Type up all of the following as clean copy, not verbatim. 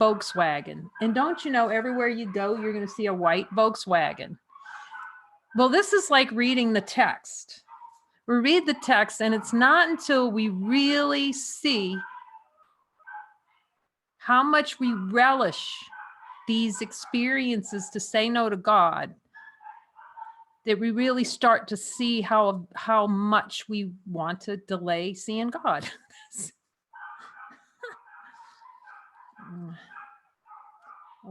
Volkswagen. And don't you know, everywhere you go, you're going to see a white Volkswagen. Well, this is like reading the text. We read the text, and it's not until we really see how much we relish these experiences to say no to God that we really start to see how much we want to delay seeing God.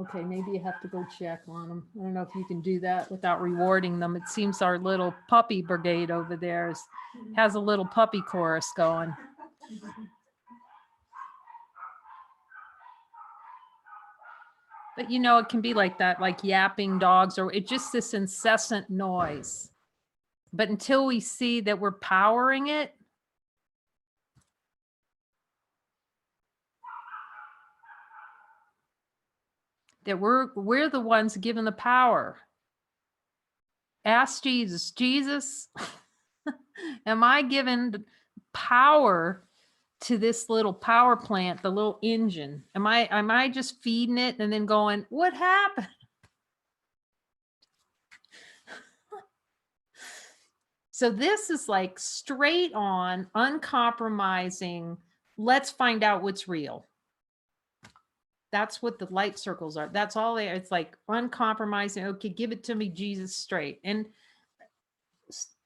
Okay, maybe you have to go check on them. I don't know if you can do that without rewarding them. It seems our little puppy brigade over there has a little puppy chorus going. But you know, it can be like that, like yapping dogs, or it's just this incessant noise. But until we see that we're powering it, that we're the ones given the power. Ask Jesus, Jesus, am I given power to this little power plant, the little engine? Am I just feeding it and then going, what happened? So this is like straight on, uncompromising. Let's find out what's real. That's what the light circles are. That's all they are. It's like uncompromising. Okay, give it to me, Jesus, straight. And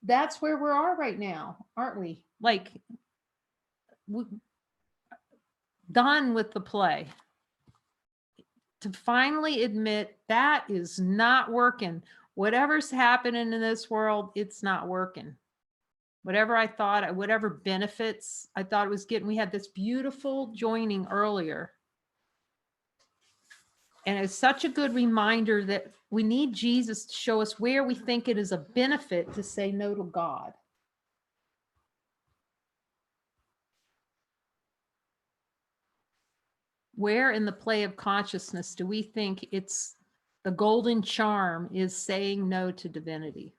that's where we are right now, aren't we? Like, done with the play. To finally admit that is not working. Whatever's happening in this world, it's not working. Whatever I thought, whatever benefits I thought it was getting, we had this beautiful joining earlier. And it's such a good reminder that we need Jesus to show us where we think it is a benefit to say no to God. Where in the play of consciousness do we think it's the golden charm is saying no to divinity?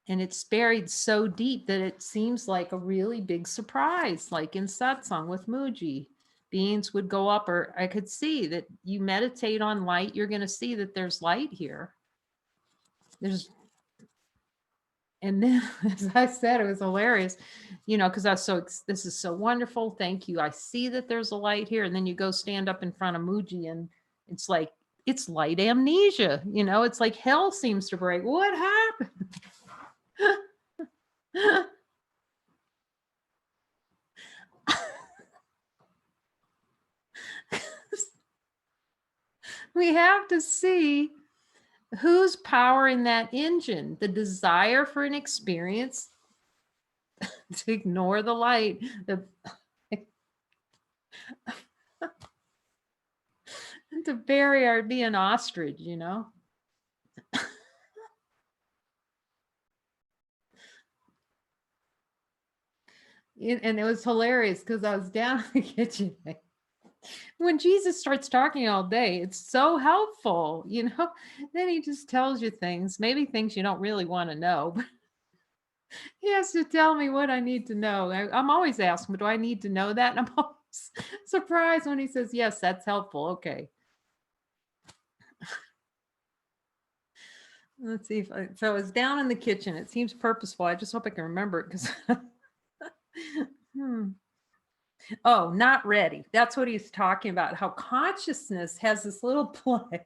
And it's buried so deep that it seems like a really big surprise, like in satsang with Muji. Beings would go up, or I could see that you meditate on light, you're going to see that there's light here. And then, as I said, it was hilarious, you know, because I was this is so wonderful. Thank you. I see that there's a light here. And then you go stand up in front of Muji, and it's like, it's light amnesia. You know, it's like hell seems to break. What happened? We have to see who's powering that engine, the desire for an experience to ignore the light, to bury or be an ostrich, you know. And it was hilarious because I was down in the kitchen. When Jesus starts talking all day, it's so helpful, you know. Then he just tells you things, maybe things you don't really want to know, but he has to tell me what I need to know. I'm always asking, do I need to know that? And I'm always surprised when he says, yes, that's helpful. Okay. Let's see if so it's down in the kitchen. It seems purposeful. I just hope I can remember it because Oh, not ready. That's what he's talking about. How consciousness has this little play.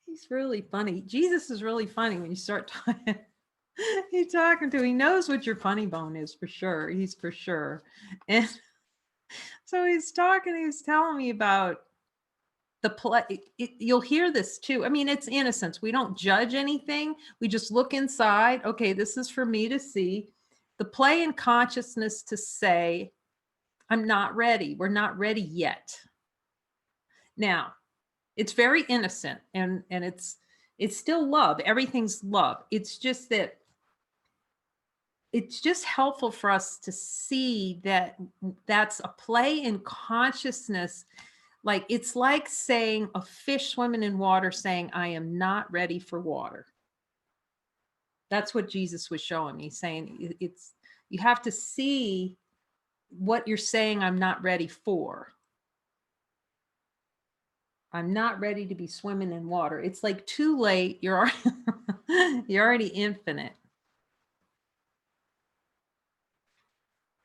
He's really funny. Jesus is really funny when you start talking. He's talking to, he knows what your funny bone is for sure. He's for sure. And so he's talking, he's telling me about the play. You'll hear this too. I mean, it's innocence. We don't judge anything. We just look inside. Okay, this is for me to see. The play in consciousness to say, I'm not ready. We're not ready yet. Now, it's very innocent and it's still love. Everything's love. It's just that it's just helpful for us to see that that's a play in consciousness. Like it's like saying a fish swimming in water saying, I am not ready for water. That's what Jesus was showing me, saying it's You have to see what you're saying I'm not ready for. I'm not ready to be swimming in water. It's like too late. You're already infinite.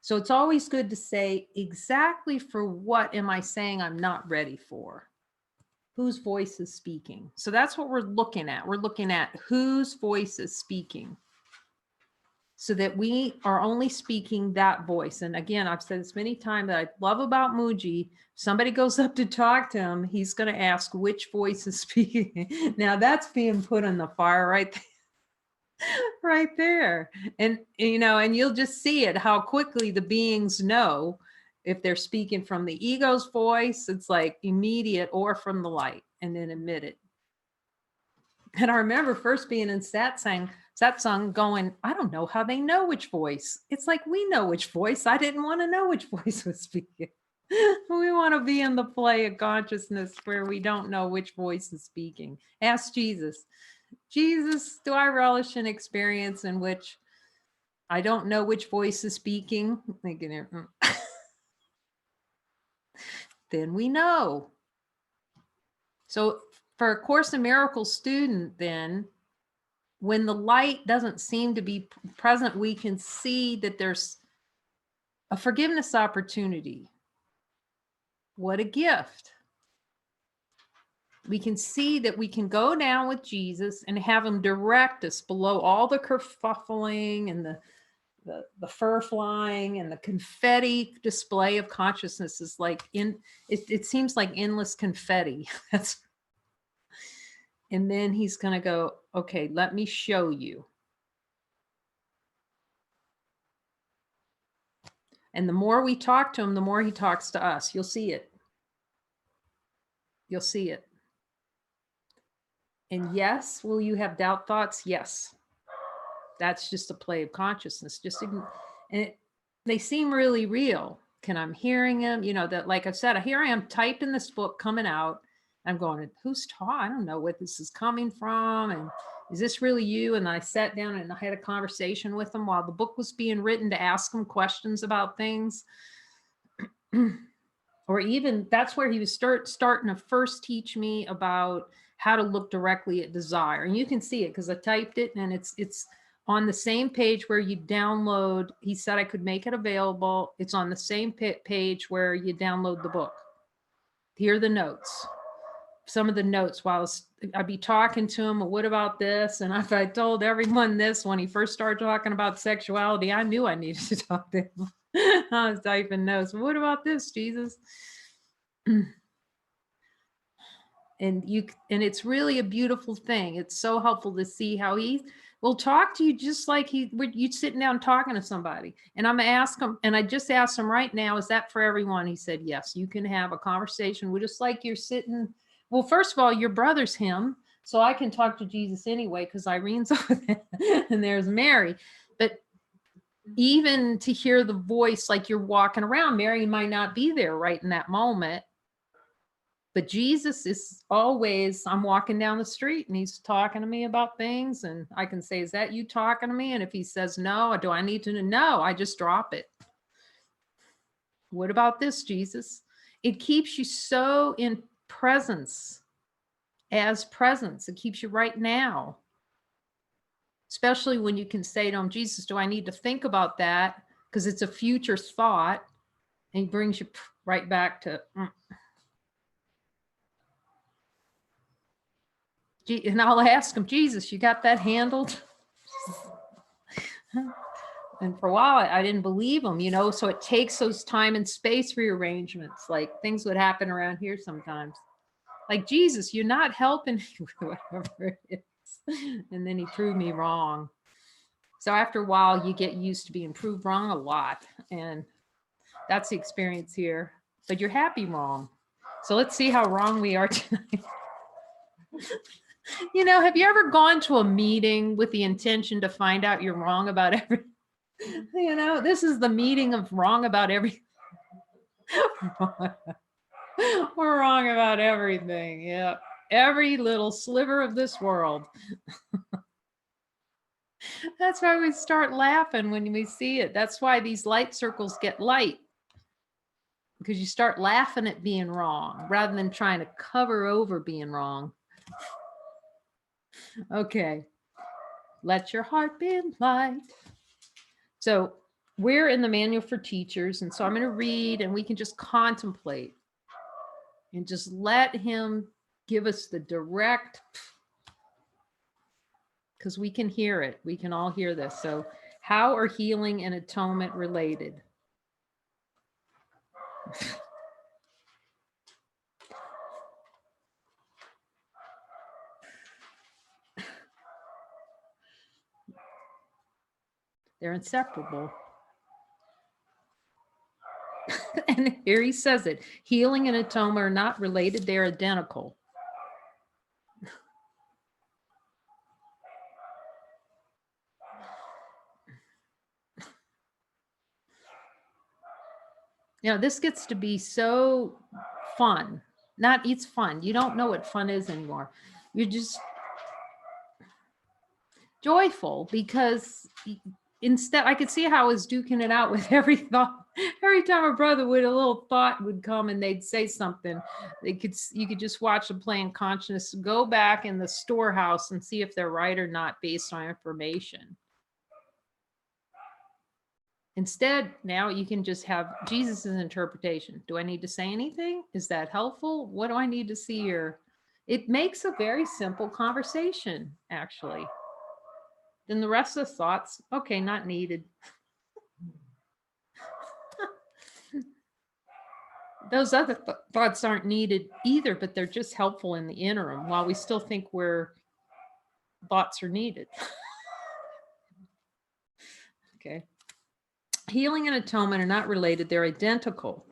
So it's always good to say, exactly for what am I saying I'm not ready for? Whose voice is speaking? So that's what we're looking at. We're looking at whose voice is speaking, so that we are only speaking that voice. And again, I've said this many times that I love about Muji. Somebody goes up to talk to him, he's going to ask which voice is speaking. Now that's being put on the fire right there. Right there. And and you'll just see it, how quickly the beings know if they're speaking from the ego's voice. It's like immediate, or from the light, and then emit it. And I remember first being in satsang going, I don't know how they know which voice. It's like, we know which voice. I didn't want to know which voice was speaking. We want to be in the play of consciousness where we don't know which voice is speaking. Ask Jesus. Jesus, do I relish an experience in which I don't know which voice is speaking? Then we know. So for a Course in Miracles student, then, when the light doesn't seem to be present, we can see that there's a forgiveness opportunity. What a gift. We can see that we can go down with Jesus and have him direct us below all the kerfuffling and the fur flying and the confetti display of consciousness. Is like it seems like endless confetti. And then he's going to go, okay, let me show you. And the more we talk to him, the more he talks to us. You'll see it. You'll see it. And yes, will you have doubt thoughts? Yes. That's just a play of consciousness. They seem really real. I'm hearing him, that, like I said, here I am typing this book coming out. I'm going, who's talking? I don't know what this is coming from. And is this really you? And I sat down and I had a conversation with him while the book was being written to ask him questions about things. Or even that's where he was starting to first teach me about how to look directly at desire. And you can see it because I typed it, and it's on the same page where you download. He said I could make it available. It's on the same page where you download the book. Here are the notes. Some of the notes while I'd be talking to him. What about this? And if I told everyone this when he first started talking about sexuality, I knew I needed to talk to him. I was typing notes. What about this, Jesus? And it's really a beautiful thing. It's so helpful to see how he will talk to you just like you sitting down talking to somebody. And I'm gonna ask him, and I just asked him right now, is that for everyone? He said, yes, you can have a conversation. We're just like you're sitting. Well, first of all, your brother's him, so I can talk to Jesus anyway, because Irene's over there and there's Mary. But even to hear the voice, like you're walking around, Mary might not be there right in that moment. But Jesus is always, I'm walking down the street and he's talking to me about things, and I can say, is that you talking to me? And if he says no, do I need to know? I just drop it. What about this, Jesus? It keeps you so in presence, as presence. It keeps you right now. Especially when you can say to him, Jesus, do I need to think about that? Because it's a future thought, and he brings you right back to, and I'll ask him, Jesus, you got that handled? And for a while, I didn't believe him, so it takes those time and space rearrangements. Like things would happen around here sometimes. Like, Jesus, you're not helping me with whatever it is. And then he proved me wrong. So after a while, you get used to being proved wrong a lot. And that's the experience here. But you're happy wrong. So let's see how wrong we are tonight. Have you ever gone to a meeting with the intention to find out you're wrong about everything? This is the meeting of wrong about everything. We're wrong about everything. Yeah. Every little sliver of this world. That's why we start laughing when we see it. That's why these light circles get light, because you start laughing at being wrong rather than trying to cover over being wrong. Okay. Let your heart be light. So we're in the manual for teachers. And so I'm going to read and we can just contemplate and just let him give us the direct, because we can hear it. We can all hear this. So how are healing and atonement related? They're inseparable. And here he says it. Healing and atonement are not related. They're identical. You know, this gets to be so fun. It's fun. You don't know what fun is anymore. You're just joyful because instead I could see how I was duking it out with every thought. Every time a brother would, a little thought would come and they'd say something. You could just watch them playing consciousness, go back in the storehouse and see if they're right or not based on information. Instead, now you can just have Jesus's interpretation. Do I need to say anything? Is that helpful? What do I need to see here? It makes a very simple conversation, actually. Then the rest of the thoughts, okay, not needed. Those other thoughts aren't needed either, but they're just helpful in the interim while we still think thoughts are needed. Okay. Healing and atonement are not related. They're identical.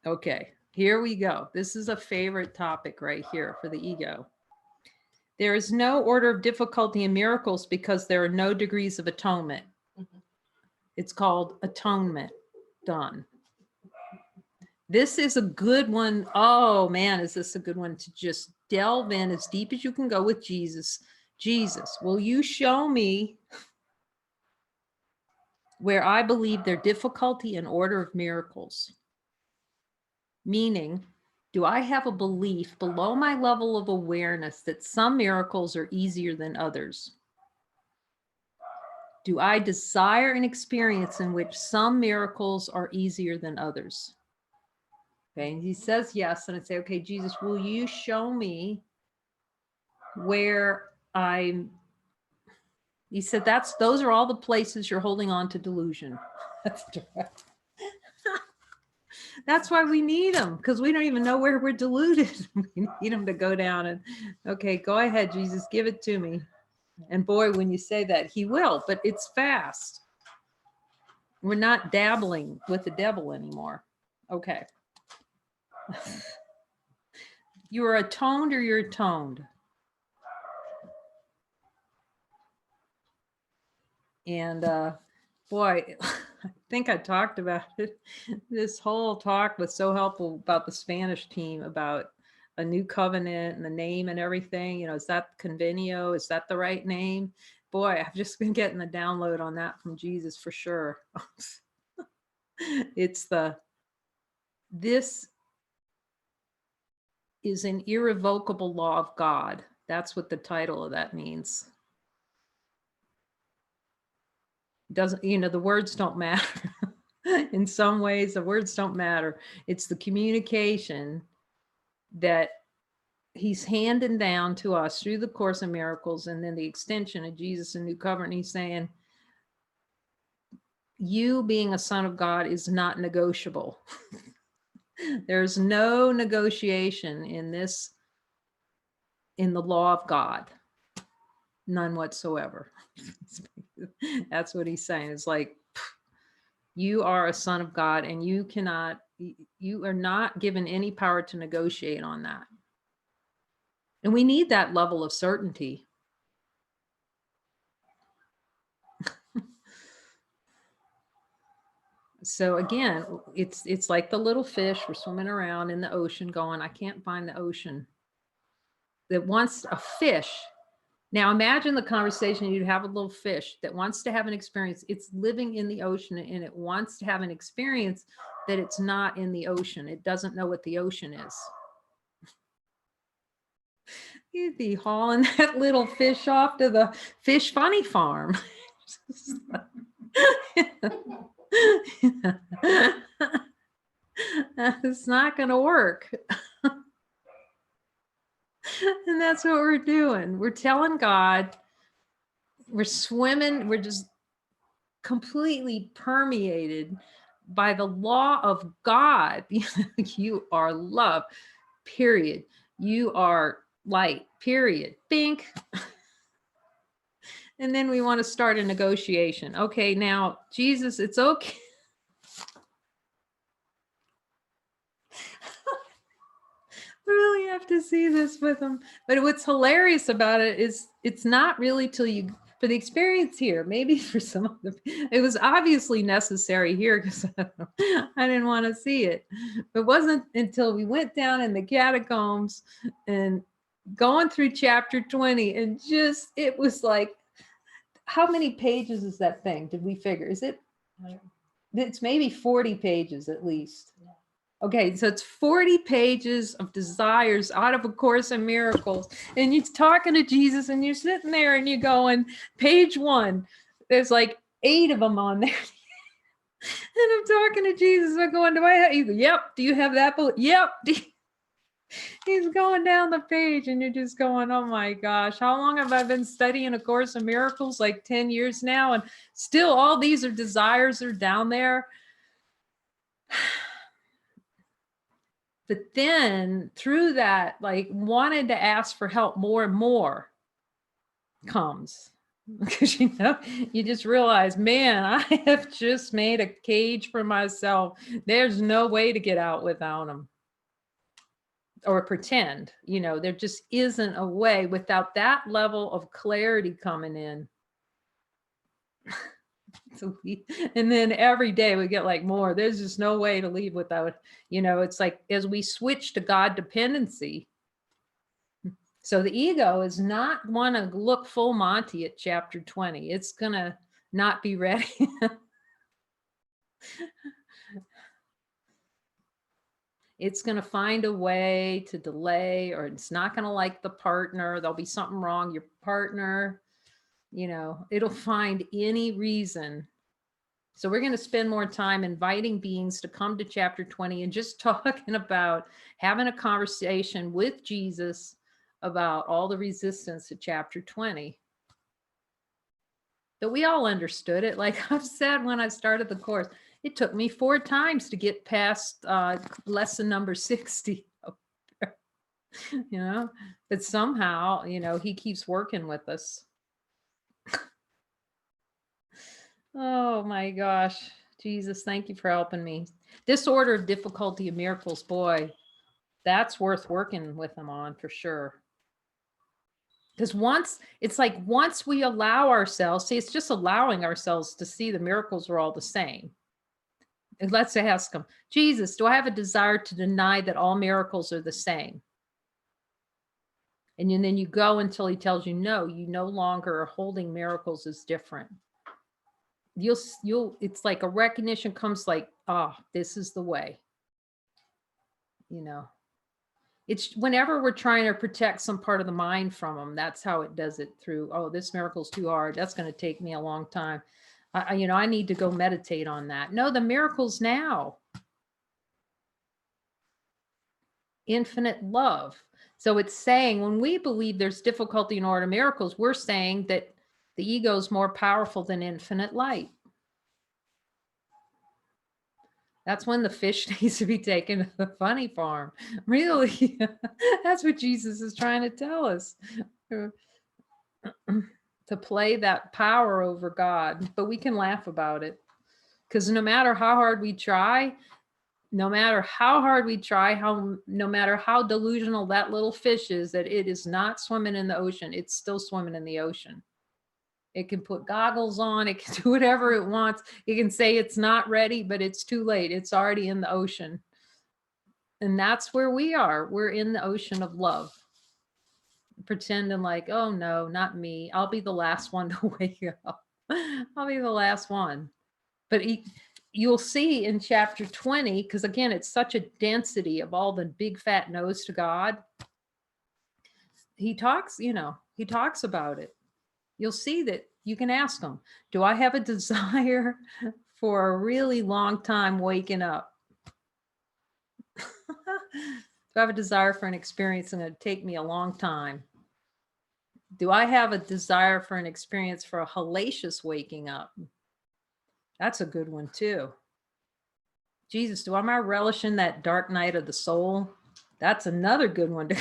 Okay, here we go. This is a favorite topic right here for the ego. There is no order of difficulty in miracles because there are no degrees of atonement. It's called atonement. Done. This is a good one. Oh man, is this a good one to just delve in as deep as you can go with Jesus. Jesus, will you show me where I believe their difficulty and order of miracles? Meaning, do I have a belief below my level of awareness that some miracles are easier than others? Do I desire an experience in which some miracles are easier than others? Okay, and he says yes, and I say, okay, Jesus, will you show me where he said, those are all the places you're holding on to delusion. That's direct. That's why we need them, because we don't even know where we're deluded. We need them to go down and, okay, go ahead, Jesus, give it to me. And boy, when you say that, he will, but it's fast. We're not dabbling with the devil anymore. Okay. You're atoned or you're atoned. And boy, I think I talked about it. This whole talk was so helpful about the Spanish team, about a new covenant and the name and everything. You know, is that convenio? Is that the right name? Boy, I've just been getting the download on that from Jesus for sure. This is an irrevocable law of God. That's what the title of that means. Doesn't, the words don't matter. In some ways, the words don't matter. It's the communication that he's handing down to us through the Course in Miracles, and then the extension of Jesus and New Covenant. He's saying, you being a son of God is not negotiable. There's no negotiation in the law of God. None whatsoever. That's what he's saying. It's like, you are a son of God, and you are not given any power to negotiate on that. And we need that level of certainty. So again, it's like the little fish. We're swimming around in the ocean going, I can't find the ocean. That wants a fish Now imagine the conversation you'd have with a little fish that wants to have an experience. It's living in the ocean and it wants to have an experience that it's not in the ocean. It doesn't know what the ocean is. You'd be hauling that little fish off to the fish funny farm. It's not going to work. And that's what we're doing. We're telling God, we're swimming, we're just completely permeated by the law of God. You are love, period. You are light, period. Think. And then we want to start a negotiation. Okay, now, Jesus, it's okay. Really have to see this with them. But what's hilarious about it is it's not really till you, for the experience here, maybe for some of them, it was obviously necessary here because I didn't want to see it. It wasn't until we went down in the catacombs and going through chapter 20 and just, it was like, how many pages is that thing? Did we figure? Is it? It's maybe 40 pages at least. Okay, so it's 40 pages of desires out of A Course in Miracles. And you're talking to Jesus and you're sitting there and you're going, page 1, there's like 8 of them on there. And I'm talking to Jesus. I'm going, do I have, yep, do you have that book? Yep. He's going down the page and you're just going, oh my gosh, how long have I been studying A Course in Miracles? Like 10 years now. And still all these are desires are down there. But then through that, like wanted to ask for help more and more comes. Because, you just realize, man, I have just made a cage for myself. There's no way to get out without them. Or pretend, there just isn't a way without that level of clarity coming in. And then every day we get like more. There's just no way to leave without, it's like as we switch to God dependency. So the ego is not want to look full Monty at chapter 20. It's going to not be ready. It's going to find a way to delay, or it's not going to like the partner. There'll be something wrong. Your partner, it'll find any reason. So we're going to spend more time inviting beings to come to chapter 20 and just talking about having a conversation with Jesus about all the resistance to chapter 20. But we all understood it. Like I've said when I started the course, it took me 4 times to get past lesson number 60. But somehow, he keeps working with us. Oh my gosh, Jesus, thank you for helping me. This order of difficulty of miracles, boy, that's worth working with them on for sure. Because once we allow ourselves, see, it's just allowing ourselves to see the miracles are all the same. And let's ask him, Jesus, do I have a desire to deny that all miracles are the same? And then you go until he tells you, no, you no longer are holding miracles as different. It's like a recognition comes like, this is the way. It's whenever we're trying to protect some part of the mind from them, that's how it does it through, this miracle's too hard. That's going to take me a long time. I need to go meditate on that. No, the miracle's now. Infinite love. So it's saying when we believe there's difficulty in order miracles, we're saying that the ego is more powerful than infinite light. That's when the fish needs to be taken to the funny farm. Really, that's what Jesus is trying to tell us. To play that power over God, but we can laugh about it because no matter how hard we try, no matter how delusional that little fish is, that it is not swimming in the ocean, it's still swimming in the ocean. It can put goggles on, it can do whatever it wants. It can say it's not ready, but it's too late. It's already in the ocean. And that's where we are. We're in the ocean of love. pretending like, oh no, not me. I'll be the last one to wake up. I'll be the last one. But you'll see in chapter 20, because again, it's such a density of all the big fat no's to God. He talks, he talks about it. You'll see that you can ask him, do I have a desire for a really long time waking up? Do I have a desire for an experience that's going to take me a long time? Do I have a desire for an experience for a hellacious waking up? That's a good one too. Jesus, do I relish in that dark night of the soul? That's another good one to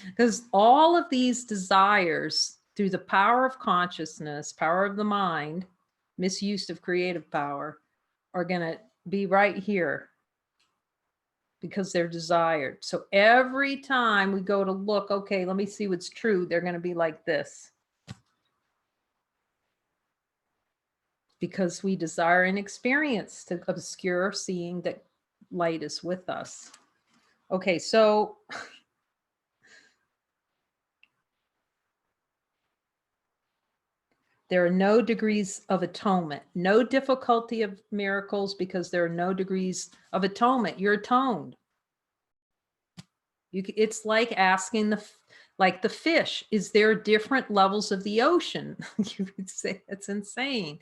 because all of these desires through the power of consciousness, power of the mind, misuse of creative power, are going to be right here because they're desired. So every time we go to look, okay, let me see what's true, they're going to be like this. Because we desire an experience to obscure seeing that light is with us. Okay, so there are no degrees of atonement, no difficulty of miracles because there are no degrees of atonement. You're atoned. It's like asking the fish, is there different levels of the ocean? You could say that's insane.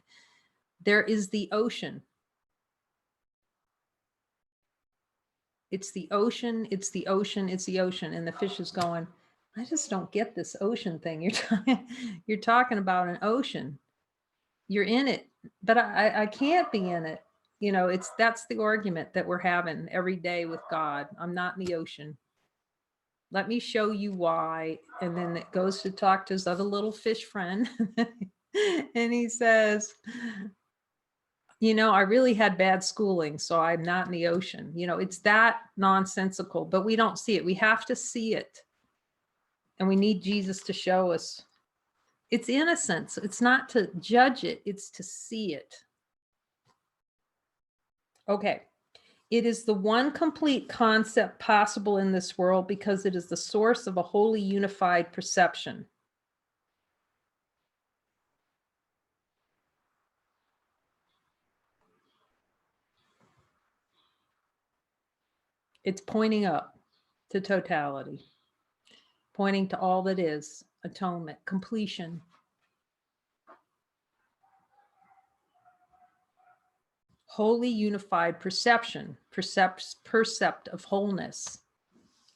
There is the ocean. It's the ocean, it's the ocean, it's the ocean. And the fish is going, I just don't get this ocean thing. You're talking about an ocean. You're in it, but I can't be in it. That's the argument that we're having every day with God. I'm not in the ocean. Let me show you why. And then it goes to talk to his other little fish friend. And he says, I really had bad schooling, so I'm not in the ocean. It's that nonsensical, but we don't see it. We have to see it. And we need Jesus to show us. It's innocence. It's not to judge it. It's to see it. Okay. It is the one complete concept possible in this world because it is the source of a wholly unified perception. It's pointing up to totality, pointing to all that is atonement, completion. Wholly unified perception, percept of wholeness,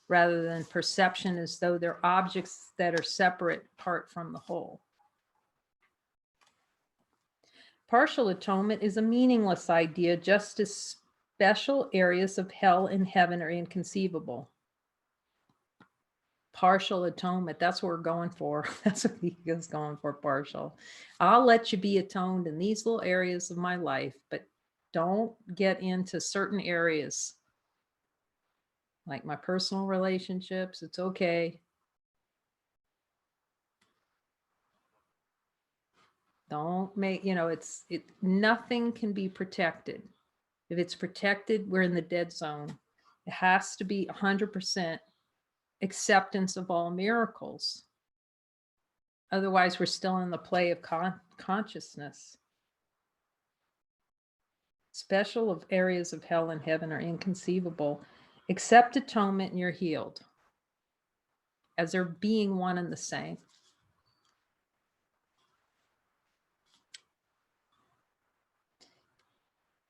rather than perception as though they're objects that are separate apart from the whole. Partial atonement is a meaningless idea, just as special areas of hell and heaven are inconceivable. Partial atonement, that's what we're going for. That's what he is going for, partial. I'll let you be atoned in these little areas of my life, but don't get into certain areas like my personal relationships. It's okay. Don't make, nothing can be protected. If it's protected, we're in the dead zone. It has to be 100% acceptance of all miracles. Otherwise, we're still in the play of consciousness. Special of areas of hell and heaven are inconceivable. Accept atonement and you're healed, as they're being one and the same.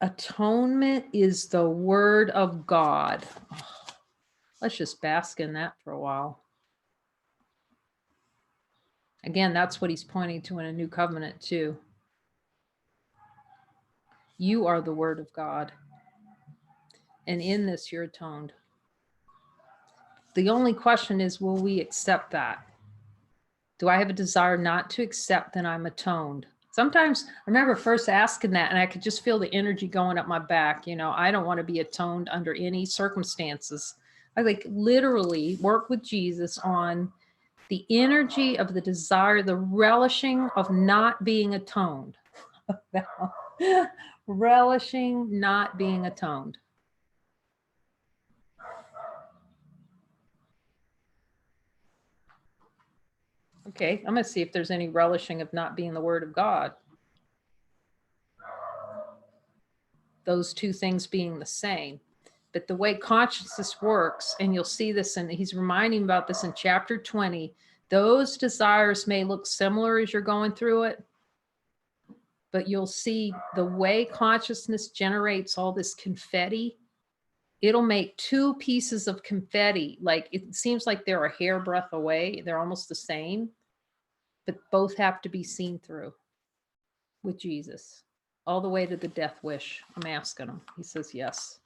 Atonement is the word of God. Oh, let's just bask in that for a while. Again, that's what he's pointing to in a new covenant too. You are the word of God. And in this, you're atoned. The only question is, will we accept that? Do I have a desire not to accept that I'm atoned? Sometimes I remember first asking that and I could just feel the energy going up my back. I don't want to be atoned under any circumstances. I literally work with Jesus on the energy of the desire, the relishing of not being atoned. Relishing not being atoned. Okay, I'm going to see if there's any relishing of not being the word of God. Those two things being the same. But the way consciousness works, and you'll see this, and he's reminding about this in chapter 20, those desires may look similar as you're going through it, but you'll see the way consciousness generates all this confetti. It'll make two pieces of confetti. Like it seems like they're a hairbreadth away. They're almost the same, but both have to be seen through with Jesus all the way to the death wish. I'm asking him. He says, yes.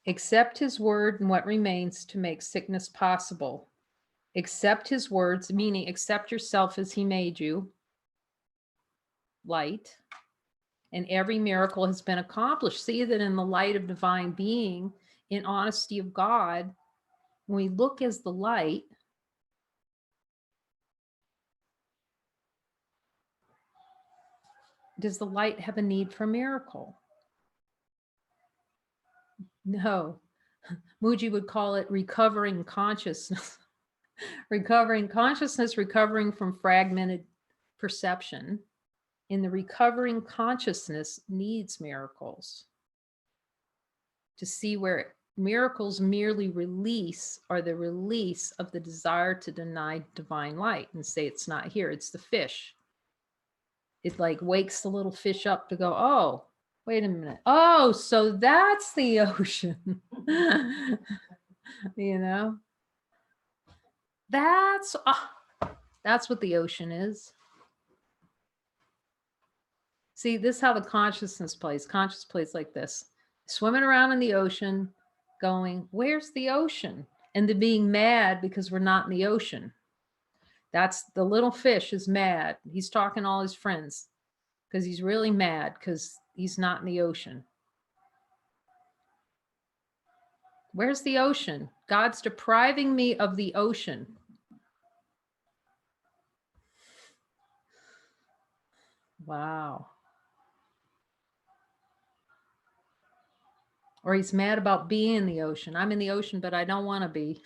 Accept his word and what remains to make sickness possible. Accept his words, meaning accept yourself as he made you, light, and every miracle has been accomplished. See that in the light of divine being, in honesty of God, when we look as the light, does the light have a need for a miracle? No. Muji would call it recovering consciousness. Recovering consciousness, recovering from fragmented perception. In the recovering consciousness needs miracles. To see where miracles merely release are the release of the desire to deny divine light and say it's not here, it's the fish. It like wakes the little fish up to go, oh, wait a minute. Oh, so that's the ocean. You know, that's what the ocean is. See, this is how the consciousness plays. Conscious plays like this. Swimming around in the ocean, going, where's the ocean? And then being mad because we're not in the ocean. That's the little fish is mad. He's talking to all his friends because he's really mad because he's not in the ocean. Where's the ocean? God's depriving me of the ocean. Wow. Or he's mad about being in the ocean. I'm in the ocean, but I don't want to be.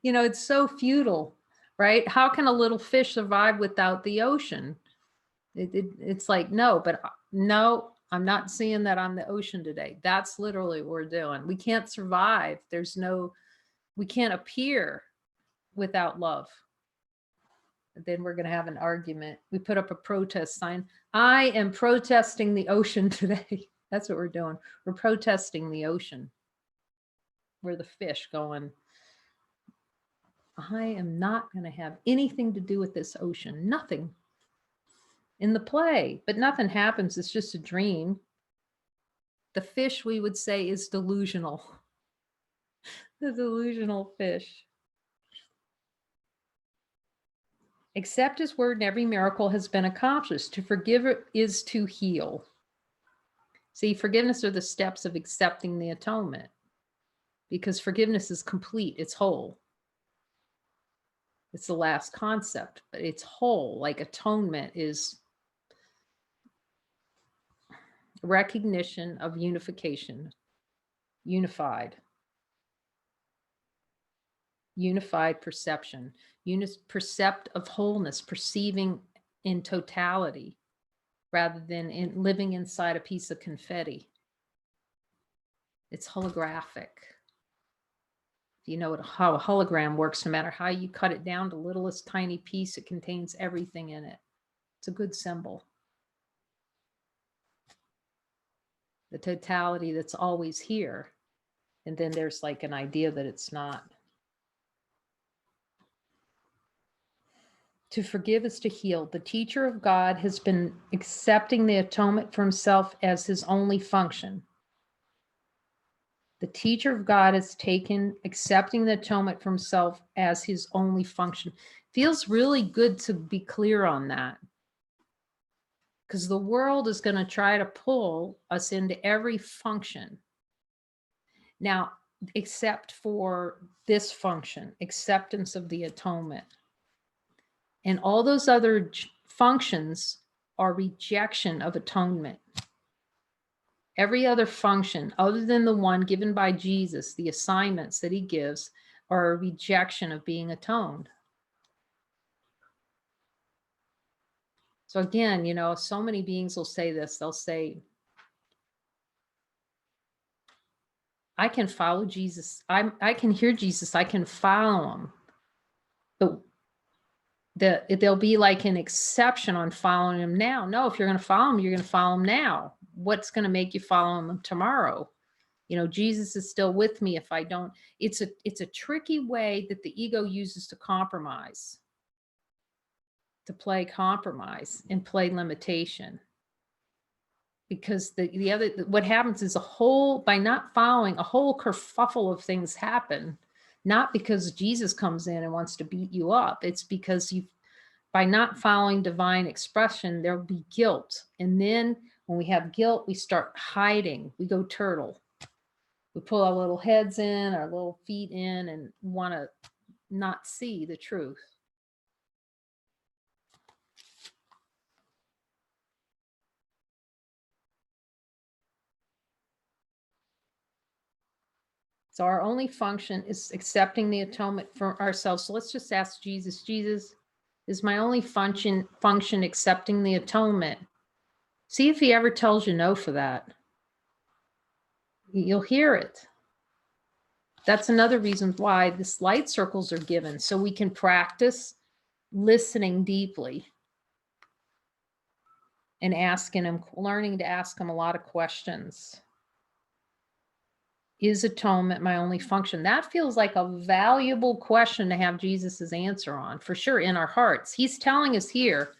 You know, it's so futile, right? How can a little fish survive without the ocean? It's like, no, but no, I'm not seeing that on the ocean today. That's literally what we're doing. We can't survive. We can't appear without love. Then we're going to have an argument. We put up a protest sign. I am protesting the ocean today. That's what we're doing. We're protesting the ocean. We're the fish going, I am not going to have anything to do with this ocean. Nothing. In the play, but nothing happens. It's just a dream. The fish, we would say, is delusional. The delusional fish. Accept his word and every miracle has been accomplished. To forgive is to heal. See, forgiveness are the steps of accepting the atonement because forgiveness is complete. It's whole. It's the last concept, but it's whole. Like atonement is recognition of unification, unified perception, percept of wholeness, perceiving in totality rather than in living inside a piece of confetti. It's holographic. You know how a hologram works, no matter how you cut it down to littlest tiny piece, it contains everything in it. It's a good symbol. The totality that's always here. And then there's like an idea that it's not. To forgive is to heal. The teacher of God has been accepting the atonement for himself as his only function. The teacher of God has taken accepting the atonement for himself as his only function. Feels really good to be clear on that. Because the world is going to try to pull us into every function. Now, except for this function, acceptance of the atonement. And all those other functions are rejection of atonement. Every other function other than the one given by Jesus, the assignments that he gives, are a rejection of being atoned. So again, you know, so many beings will say this. They'll say, I can follow Jesus. I can hear Jesus. I can follow him. But there'll be like an exception on following him now. No, if you're going to follow him, you're going to follow him now. What's going to make you follow him tomorrow? You know, Jesus is still with me if I don't. It's a tricky way that the ego uses to compromise, to play compromise and play limitation. Because the other, what happens is by not following, a whole kerfuffle of things happen, not because Jesus comes in and wants to beat you up. It's because by not following divine expression, there'll be guilt. And then when we have guilt, we start hiding. We go turtle. We pull our little heads in, our little feet in, and want to not see the truth. So our only function is accepting the atonement for ourselves. So let's just ask Jesus, Jesus, is my only function accepting the atonement? See if he ever tells you no for that. You'll hear it. That's another reason why this light circles are given, so we can practice listening deeply and asking him, learning to ask him a lot of questions. Is atonement my only function? That feels like a valuable question to have Jesus's answer on, for sure, in our hearts. He's telling us here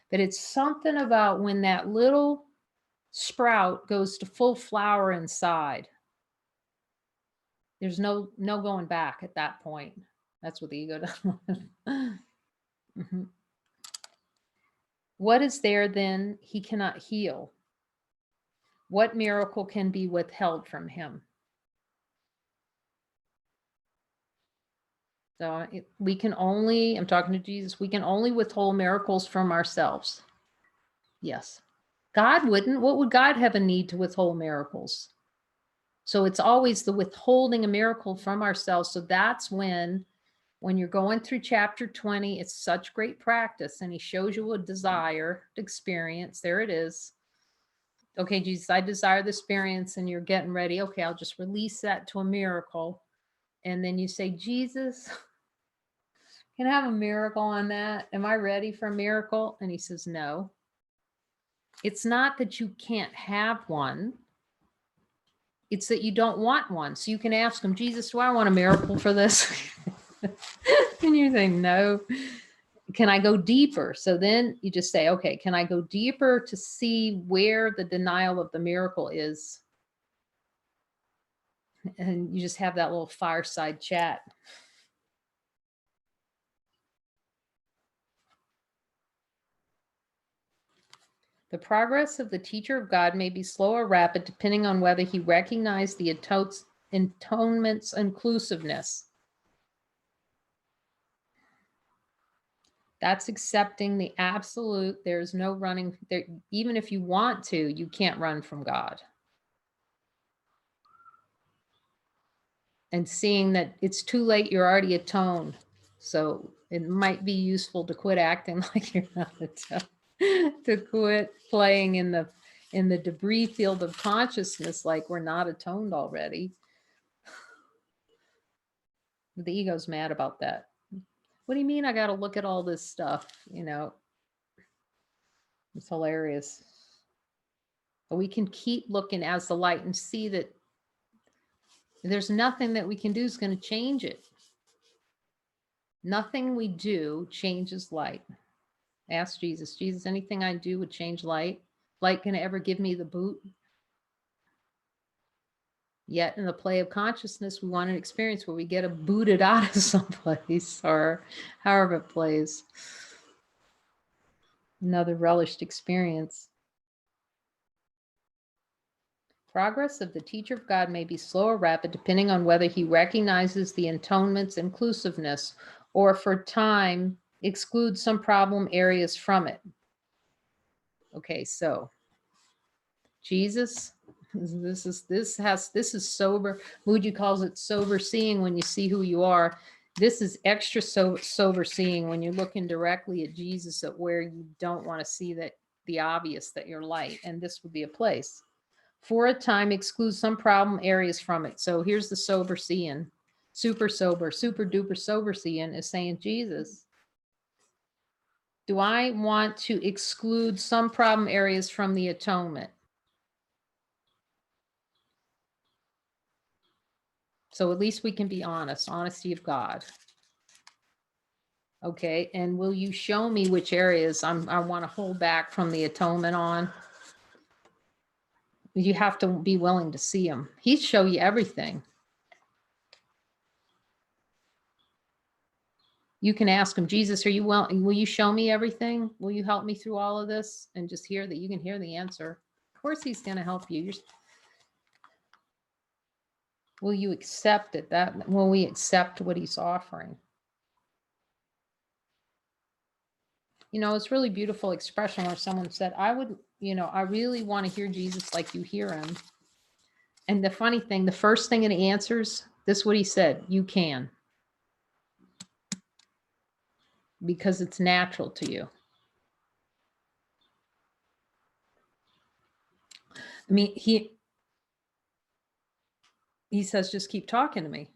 that it's something about when that little sprout goes to full flower inside. There's no going back at that point. That's what the ego does. Mm-hmm. What is there then he cannot heal? What miracle can be withheld from him? So we can only, I'm talking to Jesus, we can only withhold miracles from ourselves. Yes. God wouldn't. What would God have a need to withhold miracles? So it's always the withholding a miracle from ourselves. So that's when you're going through chapter 20, it's such great practice. And he shows you a desire experience. There it is. Okay, Jesus, I desire the experience, and you're getting ready. Okay, I'll just release that to a miracle. And then you say, Jesus, can I have a miracle on that? Am I ready for a miracle? And he says, no. It's not that you can't have one. It's that you don't want one. So you can ask him, Jesus, do I want a miracle for this? And you say, no. Can I go deeper? So then you just say, okay, can I go deeper to see where the denial of the miracle is? And you just have that little fireside chat. The progress of the teacher of God may be slow or rapid, depending on whether he recognized the atonement's inclusiveness. That's accepting the absolute. There's no running there. Even if you want to, you can't run from God. And seeing that it's too late, you're already atoned. So it might be useful to quit acting like you're not atoned, to quit playing in the debris field of consciousness like we're not atoned already. The ego's mad about that. What do you mean I got to look at all this stuff? You know, it's hilarious. But we can keep looking as the light and see that there's nothing that we can do is going to change it. Nothing we do changes light. Ask Jesus, Jesus, anything I do would change light? Light can ever give me the boot? Yet in the play of consciousness, we want an experience where we get booted out of someplace, or however it plays. Another relished experience. Progress of the teacher of God may be slow or rapid, depending on whether he recognizes the atonement's inclusiveness or for time excludes some problem areas from it. Okay, so Jesus, This is sober. Muji calls it sober seeing when you see who you are. This is extra sober seeing when you're looking directly at Jesus at where you don't want to see that the obvious that you're light. And this would be a place. For a time, exclude some problem areas from it. So here's the sober seeing. Super sober, super duper sober seeing is saying, Jesus, do I want to exclude some problem areas from the atonement? So at least we can be honest, honesty of God. Okay, and will you show me which areas I want to hold back from the atonement on? You have to be willing to see them. He'd show you everything. You can ask him, Jesus, will you show me everything? Will you help me through all of this? And just hear that you can hear the answer. Of course, he's going to help you. Will you accept it? Will we accept what he's offering? You know, it's really beautiful expression where someone said, I really want to hear Jesus like you hear him. And the funny thing, the first thing in the answers, this is what he said, you can. Because it's natural to you. I mean, he says, just keep talking to me.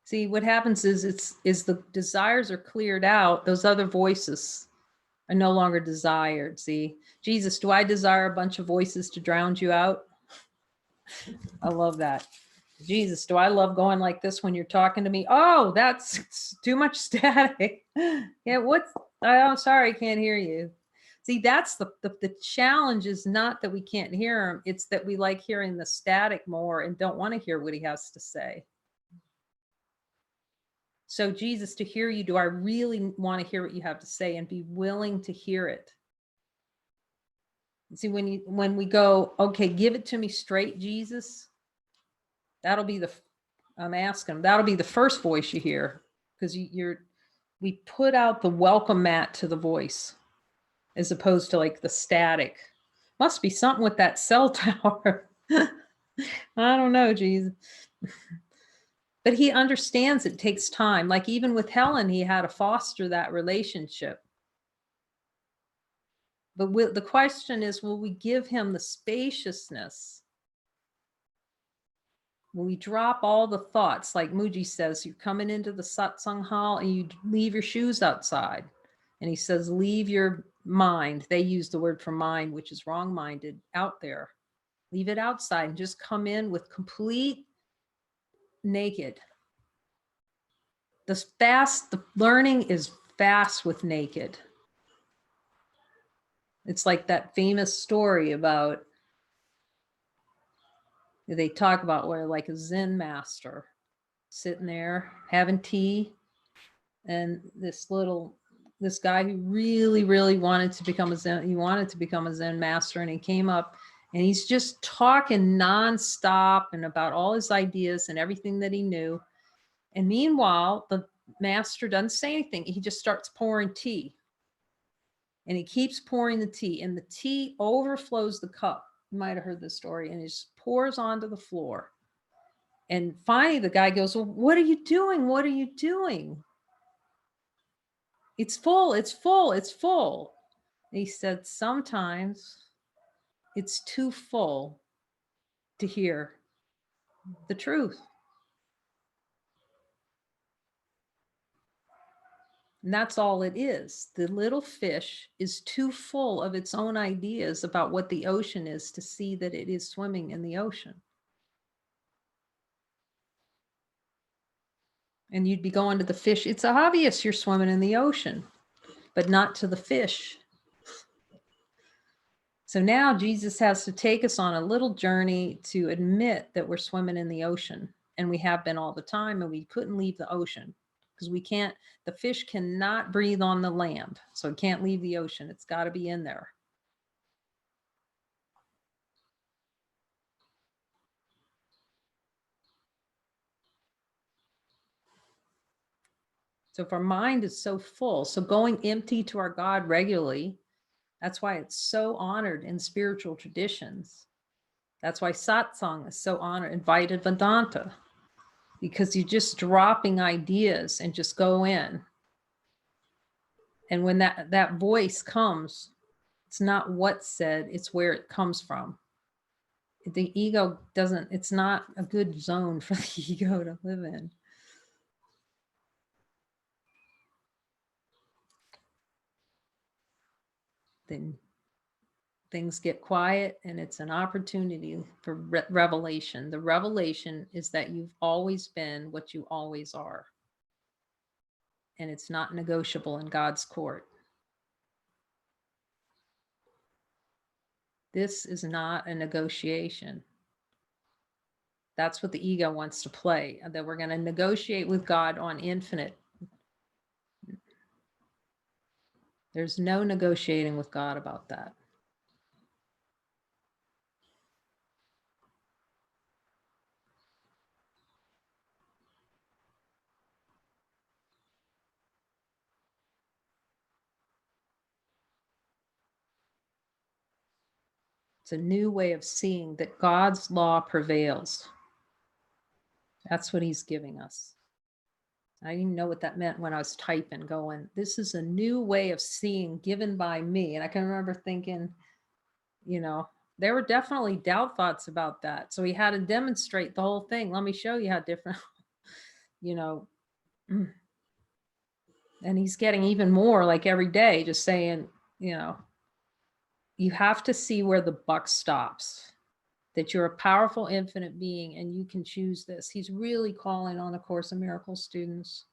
See, what happens is the desires are cleared out. Those other voices are no longer desired. See, Jesus, do I desire a bunch of voices to drown you out? I love that. Jesus, do I love going like this when you're talking to me? Oh, that's too much static. Yeah, I'm sorry, I can't hear you. See, that's the challenge is not that we can't hear him. It's that we like hearing the static more and don't want to hear what he has to say. So Jesus, to hear you, do I really want to hear what you have to say and be willing to hear it? See, when we go, okay, give it to me straight, Jesus, that'll be I'm asking, that'll be the first voice you hear, because we put out the welcome mat to the voice as opposed to like the static. Must be something with that cell tower. I don't know, Jesus. But he understands it takes time. Like even with Helen, he had to foster that relationship. But the question is, will we give him the spaciousness? Will we drop all the thoughts? Like Muji says, you're coming into the satsang hall and you leave your shoes outside. And he says, leave your mind. They use the word for mind, which is wrong-minded, out there. Leave it outside and just come in with complete naked. The learning is fast with naked. It's like that famous story about, they talk about where like a Zen master sitting there having tea, and this guy who really, really wanted to become a Zen master, and he came up and he's just talking nonstop and about all his ideas and everything that he knew. And meanwhile, the master doesn't say anything. He just starts pouring tea. And he keeps pouring the tea, and the tea overflows the cup. You might have heard this story, and it just pours onto the floor. And finally, the guy goes, well, what are you doing? What are you doing? It's full, it's full, it's full. And he said, sometimes it's too full to hear the truth. And that's all it is. The little fish is too full of its own ideas about what the ocean is to see that it is swimming in the ocean. And you'd be going to the fish. It's obvious you're swimming in the ocean, but not to the fish. So now Jesus has to take us on a little journey to admit that we're swimming in the ocean, and we have been all the time, and we couldn't leave the ocean because the fish cannot breathe on the land. So it can't leave the ocean. It's got to be in there. So if our mind is so full, so going empty to our God regularly That's why it's so honored in spiritual traditions. That's why satsang is so honored, invited Vedanta, because you're just dropping ideas and just go in. And when that voice comes, it's not what's said, it's where it comes from. The ego doesn't, it's not a good zone for the ego to live in. Then things get quiet and it's an opportunity for revelation. The revelation is that you've always been what you always are. And it's not negotiable in God's court. This is not a negotiation. That's what the ego wants to play, that we're going to negotiate with God on infinite. There's no negotiating with God about that. It's a new way of seeing that God's law prevails. That's what he's giving us. I didn't even know what that meant when I was typing, going, this is a new way of seeing given by me. And I can remember thinking, you know, there were definitely doubt thoughts about that. So he had to demonstrate the whole thing. Let me show you how different, you know. And he's getting even more like every day, just saying, you know, you have to see where the buck stops, that you're a powerful infinite being and you can choose this. He's really calling on A Course in Miracles students.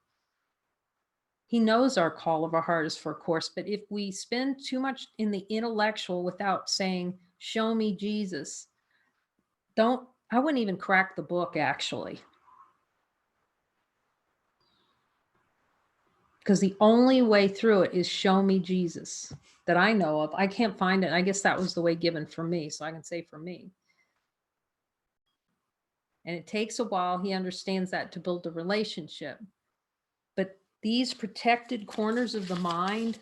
He knows our call of our heart is for a course, but if we spend too much in the intellectual without saying, show me Jesus, I wouldn't even crack the book actually. Because the only way through it is show me Jesus that I know of. I can't find it. I guess that was the way given for me. So I can say for me. And it takes a while. He understands that to build a relationship. But these protected corners of the mind,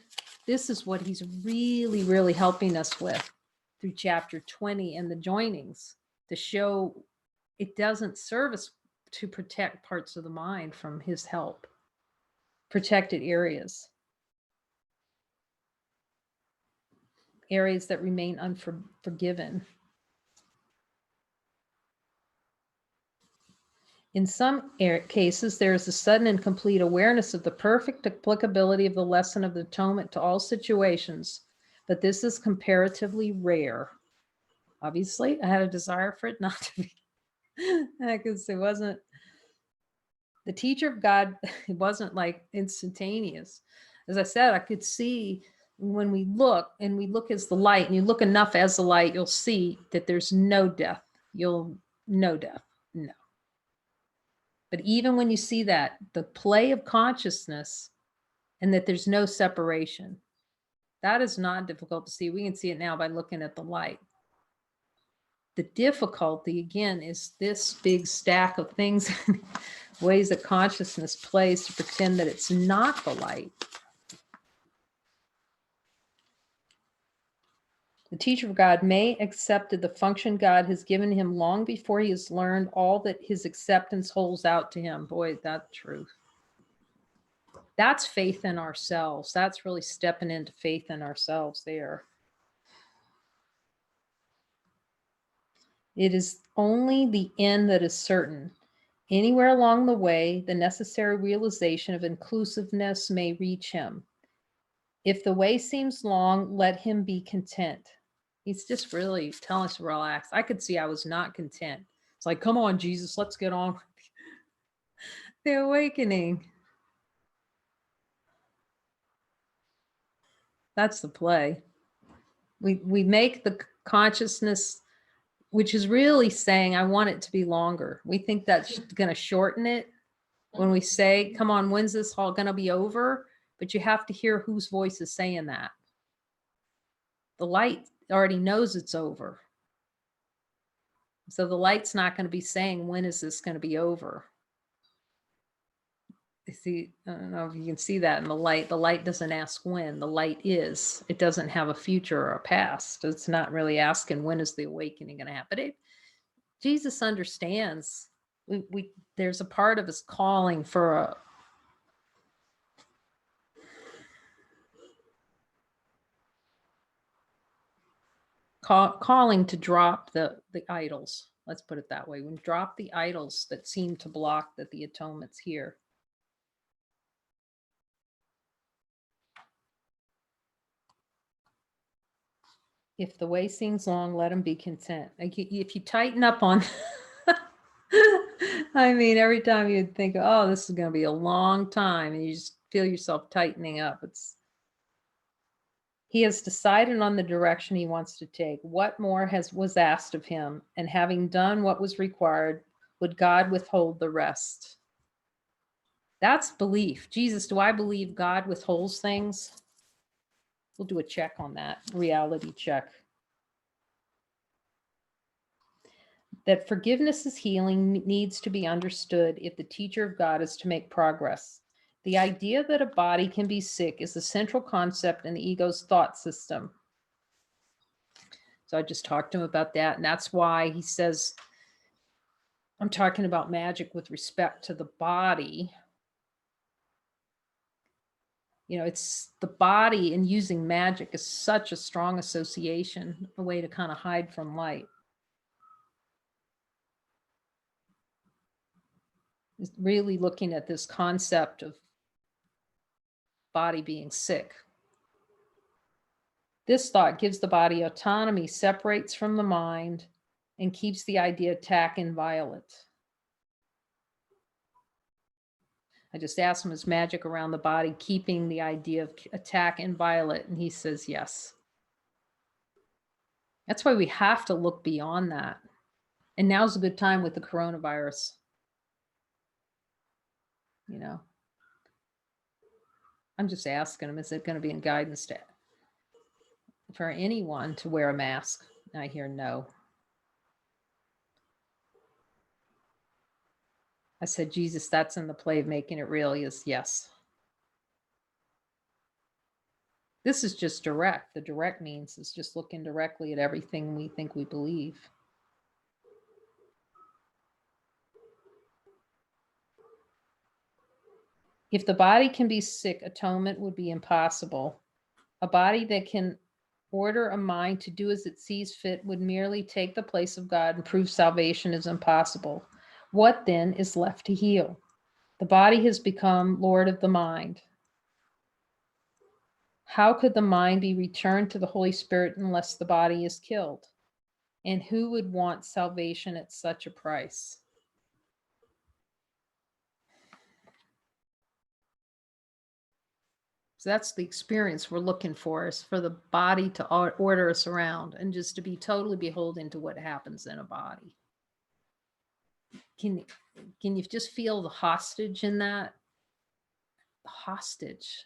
this is what he's really, really helping us with through chapter 20 and the joinings, to show it doesn't serve us to protect parts of the mind from his help. Protected areas that remain unforgiven. In some cases, there is a sudden and complete awareness of the perfect applicability of the lesson of the atonement to all situations, but this is comparatively rare. Obviously, I had a desire for it not to be, because it wasn't, the teacher of God, it wasn't like instantaneous. As I said, I could see when we look, and we look as the light, and you look enough as the light, you'll see that there's no death. No death, no. But even when you see that, the play of consciousness and that there's no separation, that is not difficult to see. We can see it now by looking at the light. The difficulty, again, is this big stack of things, ways that consciousness plays to pretend that it's not the light. The teacher of God may accept the function God has given him long before he has learned all that his acceptance holds out to him. Boy, that's truth. That's faith in ourselves. That's really stepping into faith in ourselves there. It is only the end that is certain. Anywhere along the way, the necessary realization of inclusiveness may reach him. If the way seems long, let him be content. He's just really telling us to relax. I could see I was not content. It's like, come on, Jesus, let's get on with the awakening. That's the play. We make the consciousness, which is really saying, I want it to be longer. We think that's going to shorten it when we say, come on, when's this all going to be over? But you have to hear whose voice is saying that. The light already knows it's over. So the light's not going to be saying, when is this going to be over? See, I don't know if you can see that in the light. The light doesn't ask when, the light is. It doesn't have a future or a past. It's not really asking when is the awakening going to happen. Jesus understands. There's a part of his calling for a calling to drop the idols. Let's put it that way. We drop the idols that seem to block that the atonement's here. If the way seems long, let him be content. Like if you tighten up on, I mean, every time you think, oh, this is going to be a long time, and you just feel yourself tightening up. He has decided on the direction he wants to take. What more was asked of him? And having done what was required, would God withhold the rest? That's belief. Jesus, do I believe God withholds things? We'll do a check on that, reality check. That forgiveness is healing needs to be understood if the teacher of God is to make progress. The idea that a body can be sick is the central concept in the ego's thought system. So I just talked to him about that. And that's why he says, I'm talking about magic with respect to the body. You know, it's the body, and using magic is such a strong association, a way to kind of hide from light. It's really looking at this concept of body being sick. This thought gives the body autonomy, separates from the mind, and keeps the idea attack inviolate. I just asked him, is magic around the body keeping the idea of attack inviolate? And he says yes. That's why we have to look beyond that. And now's a good time with the coronavirus. You know, I'm just asking him, is it going to be in guidance for anyone to wear a mask? And I hear no. I said, Jesus, that's in the play of making it real. Is yes. This is just direct. The direct means is just looking directly at everything we think we believe. If the body can be sick, atonement would be impossible. A body that can order a mind to do as it sees fit would merely take the place of God and prove salvation is impossible. What then is left to heal? The body has become Lord of the mind. How could the mind be returned to the Holy Spirit unless the body is killed? And who would want salvation at such a price? So that's the experience we're looking for, is for the body to order us around and just to be totally beholden to what happens in a body. Can you just feel the hostage in that? The hostage.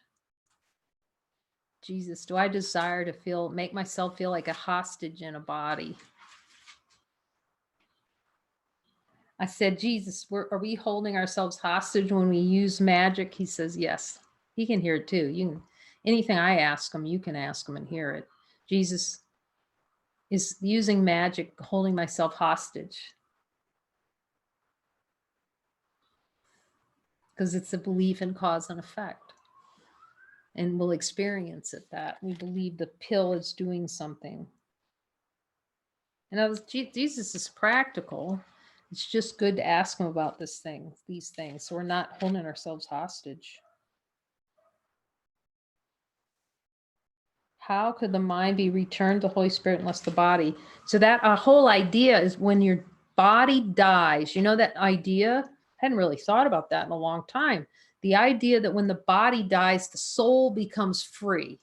Jesus, do I desire to make myself feel like a hostage in a body? I said, Jesus, are we holding ourselves hostage when we use magic? He says, yes. He can hear it too. Anything I ask him, you can ask him and hear it. Jesus is using magic, holding myself hostage. Because it's a belief in cause and effect. And we'll experience it that. We believe the pill is doing something. And Jesus is practical. It's just good to ask him about these things. So we're not holding ourselves hostage. How could the mind be returned to the Holy Spirit unless the body? So that whole idea is when your body dies, you know, that idea, I hadn't really thought about that in a long time. The idea that when the body dies, the soul becomes free.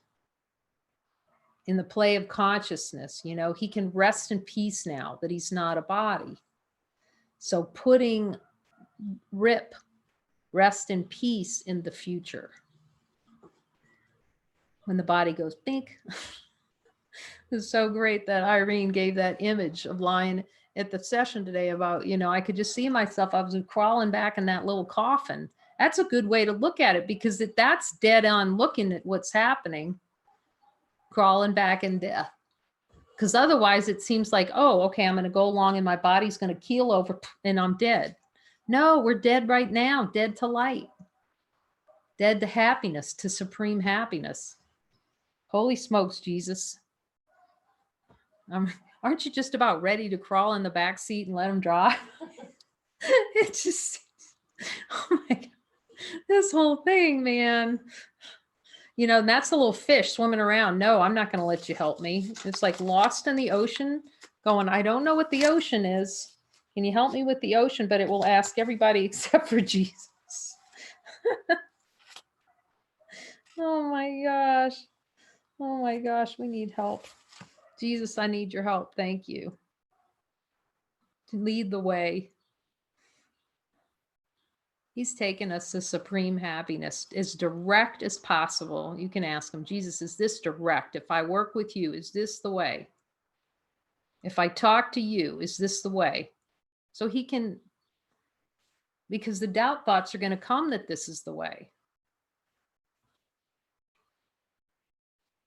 In the play of consciousness, you know, he can rest in peace now that he's not a body. So putting rest in peace in the future. When the body goes bink. It's so great that Irene gave that image of lying at the session today about, you know, I could just see myself. I was crawling back in that little coffin. That's a good way to look at it, because that's dead on looking at what's happening, crawling back in death. Because otherwise it seems like, oh, okay, I'm going to go along and my body's going to keel over and I'm dead. No, we're dead right now, dead to light, dead to happiness, to supreme happiness. Holy smokes, Jesus. Aren't you just about ready to crawl in the back seat and let him drive? It just, oh my God, this whole thing, man. You know, that's a little fish swimming around. No, I'm not going to let you help me. It's like lost in the ocean going, I don't know what the ocean is. Can you help me with the ocean? But it will ask everybody except for Jesus. Oh my gosh. Oh my gosh. We need help. Jesus, I need your help. Thank you. To lead the way. He's taken us to supreme happiness, as direct as possible. You can ask him, Jesus, is this direct? If I work with you, is this the way? If I talk to you, is this the way? So he can, because the doubt thoughts are going to come that this is the way.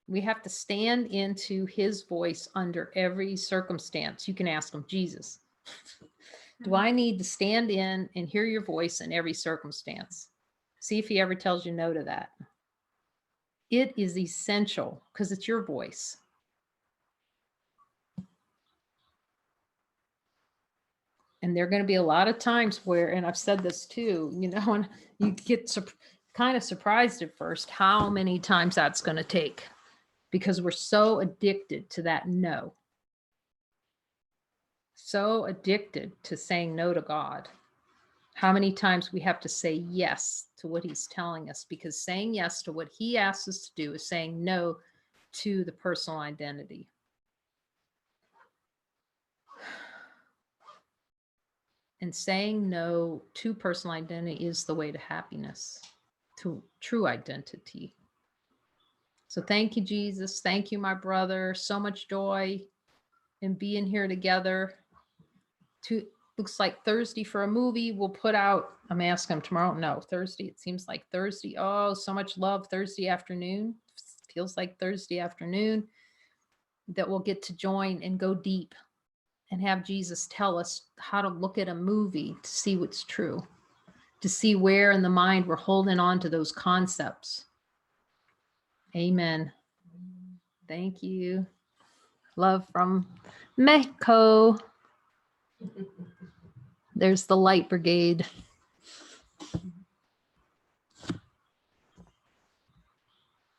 We have to stand into his voice under every circumstance. You can ask him, Jesus, do I need to stand in and hear your voice in every circumstance? See if he ever tells you no to that. It is essential because it's your voice. And there are going to be a lot of times where, and I've said this too, you know, and you get kind of surprised at first how many times that's going to take, because we're so addicted to that no. So addicted to saying no to God. How many times we have to say yes to what he's telling us, because saying yes to what he asks us to do is saying no to the personal identity. And saying no to personal identity is the way to happiness, to true identity. So thank you, Jesus. Thank you, my brother. So much joy in being here together. Looks like Thursday for a movie. We'll put out, I'm asking him tomorrow. No, Thursday. It seems like Thursday. Oh, so much love. Thursday afternoon. Feels like Thursday afternoon that we'll get to join and go deep and have Jesus tell us how to look at a movie to see what's true, to see where in the mind we're holding on to those concepts. Amen. Thank you. Love from Mexico. There's the light brigade.